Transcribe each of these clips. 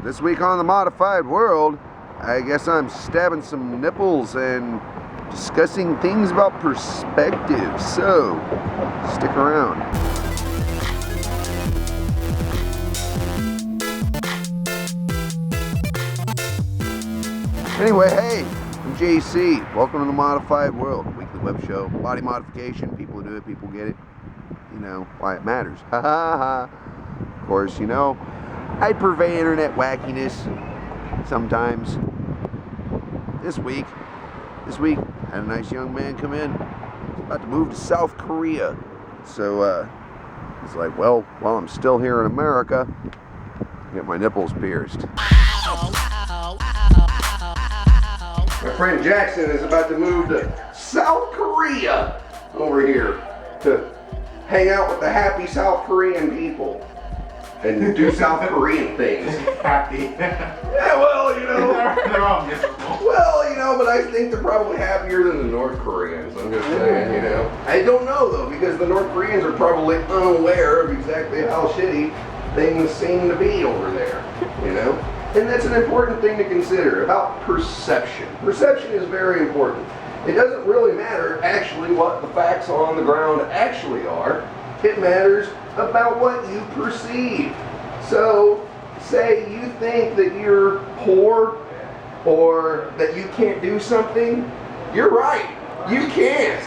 This week on the Modified World, I guess I'm stabbing some nipples and discussing things about perspective. So, stick around. Anyway, hey, I'm JC. Welcome to the Modified World, weekly web show. Body modification, people who do it, people get it. You know, why it matters. Ha ha ha. Of course, you know, I purvey internet wackiness sometimes. This week, I had a nice young man come in. He's about to move to South Korea. So, he's like, well, while I'm still here in America, I get my nipples pierced. My friend Jackson is about to move to South Korea over here to hang out with the happy South Korean people and do South Korean things. Happy. Yeah, well, you know. They're all miserable. Well, you know, but I think they're probably happier than the North Koreans. I'm just saying, you know. I don't know, though, because the North Koreans are probably unaware of exactly how shitty things seem to be over there, you know. And that's an important thing to consider about perception. Perception is very important. It doesn't really matter actually what the facts on the ground actually are. It matters about what you perceive. So, say you think that you're poor or that you can't do something, you're right. You can't.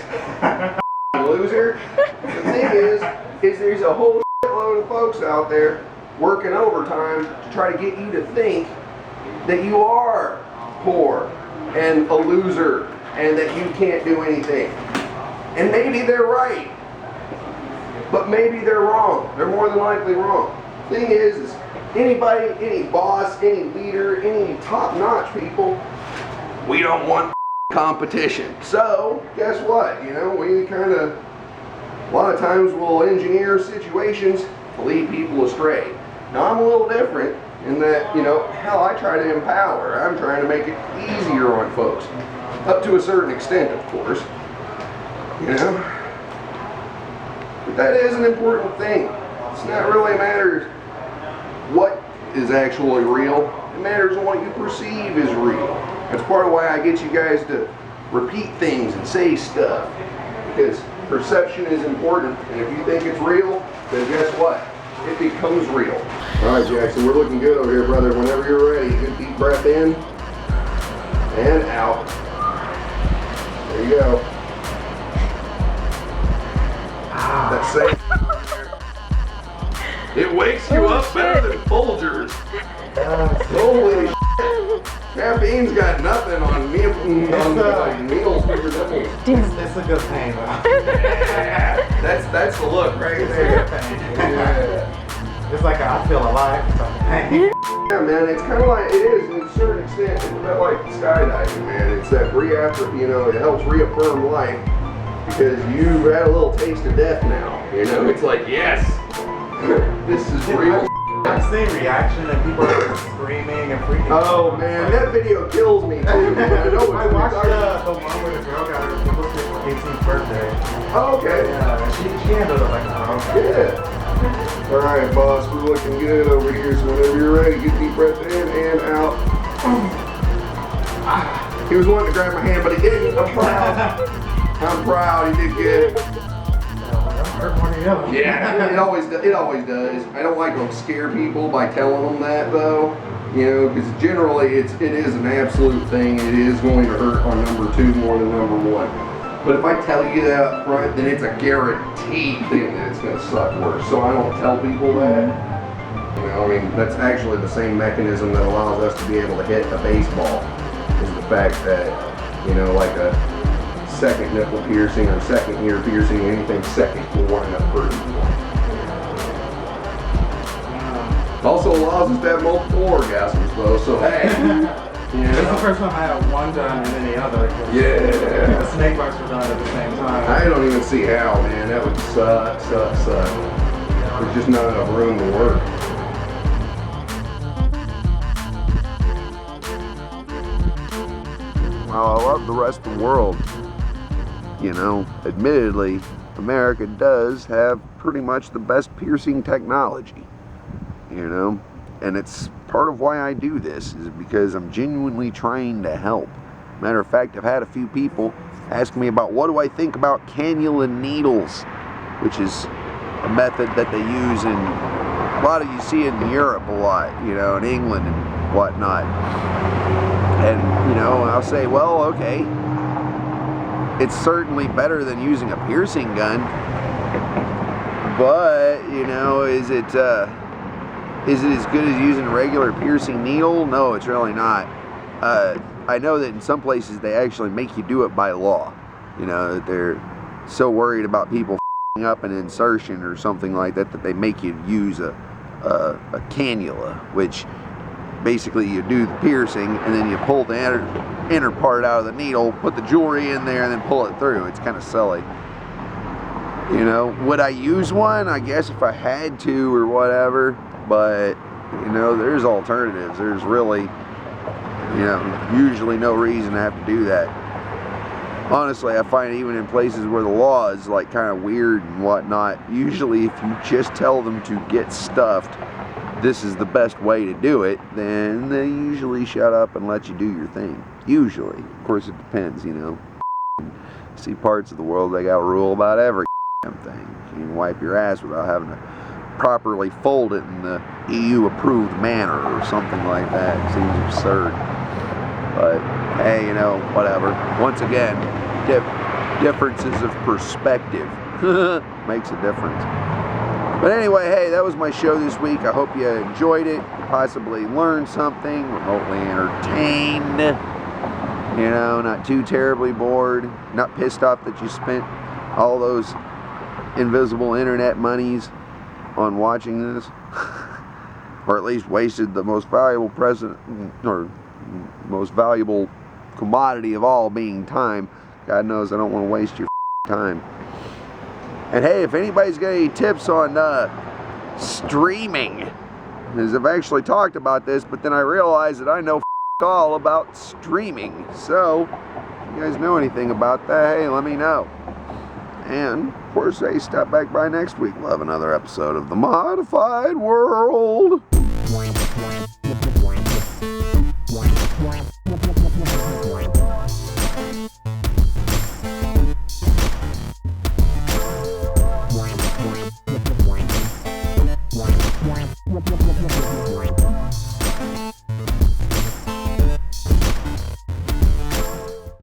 Loser. The thing is there's a whole load of folks out there working overtime to try to get you to think that you are poor and a loser and that you can't do anything. And maybe they're right, but maybe they're wrong. They're more than likely wrong. Thing is anybody, any boss, any leader, any top-notch people, we don't want competition. So, guess what? You know, we kind of, a lot of times we'll engineer situations to lead people astray. Now, I'm a little different in that, you know, how I try to empower. I'm trying to make it easier on folks. Up to a certain extent, of course. You know? But that is an important thing. It's not really matters what is actually real. It matters what you perceive is real. That's part of why I get you guys to repeat things and say stuff. Because perception is important. And if you think it's real, then guess what? It becomes real. All right, Jackson, we're looking good over here, brother. Whenever you're ready, good deep breath in and out. There you go. That's safe. It wakes you up better than Folgers. Holy shit. Caffeine's got nothing on meals for your nipples. It's a good pain, though. Yeah, that's the look right there. Yeah. It's like I feel alive. It's like pain. Yeah, man, it's kind of like, it is, to a certain extent, it's a bit like skydiving, man. It's that you know, it helps reaffirm life because you've had a little taste of death now. You know, it's like, yes, this is real. I've seen reaction and people are screaming and freaking out. Oh, man, that video kills me, too, man. I know I watched the one where the girl got her nipples pierced for 18th birthday. Oh, okay. Yeah, she handled it like, oh, yeah. All right, boss, we're looking good over here, so whenever you're ready, get deep breath in and out. He was wanting to grab my hand, but he didn't. I'm proud. I'm proud. He did good. Yeah, it always does. I don't like to scare people by telling them that, though. You know, because generally it is an absolute thing. It is going to hurt on number 2 more than number 1. But if I tell you that up front, then it's a guaranteed thing that it's going to suck worse. So I don't tell people that. You know, I mean, that's actually the same mechanism that allows us to be able to hit a baseball. Is the fact that, you know, like a second nipple piercing or second ear piercing, anything second will wind up hurting more. It also allows us to have multiple orgasms, though. So hey. Yeah. This is the first time I had one done and then the other. Yeah. The snake bites were done at the same time. I don't even see how, man. That would suck. There's just not enough room to work. Well, I love the rest of the world. You know, admittedly, America does have pretty much the best piercing technology. You know, and it's part of why I do this is because I'm genuinely trying to help. Matter of fact, I've had a few people ask me about what do I think about cannula needles, which is a method that they use in, a lot of you see in Europe a lot, you know, in England and whatnot. And, you know, I'll say, well, okay, it's certainly better than using a piercing gun, but, you know, is it as good as using a regular piercing needle? No, it's really not. I know that in some places they actually make you do it by law. You know, they're so worried about people f***ing up an insertion or something like that that they make you use a cannula, which basically you do the piercing and then you pull the inner part out of the needle, put the jewelry in there, and then pull it through. It's kind of silly. You know, would I use one? I guess if I had to or whatever, but, you know, there's alternatives. There's really, you know, usually no reason to have to do that. Honestly, I find even in places where the law is like kind of weird and whatnot, usually if you just tell them to get stuffed, this is the best way to do it, then they usually shut up and let you do your thing. Usually. Of course, it depends, you know. See parts of the world, they got a rule about every thing. You can wipe your ass without having to properly fold it in the EU-approved manner or something like that. It seems absurd. But, hey, you know, whatever. Once again, differences of perspective makes a difference. But anyway, hey, that was my show this week. I hope you enjoyed it, possibly learned something, remotely entertained, you know, not too terribly bored, not pissed off that you spent all those invisible internet monies on watching this, or at least wasted the most valuable most valuable commodity of all, being time. God knows I don't want to waste your time. And hey, if anybody's got any tips on streaming, because I've actually talked about this, but then I realized that I know all about streaming. So, if you guys know anything about that, hey, let me know. And, of course, hey, stop back by next week. We'll have another episode of The Modified World.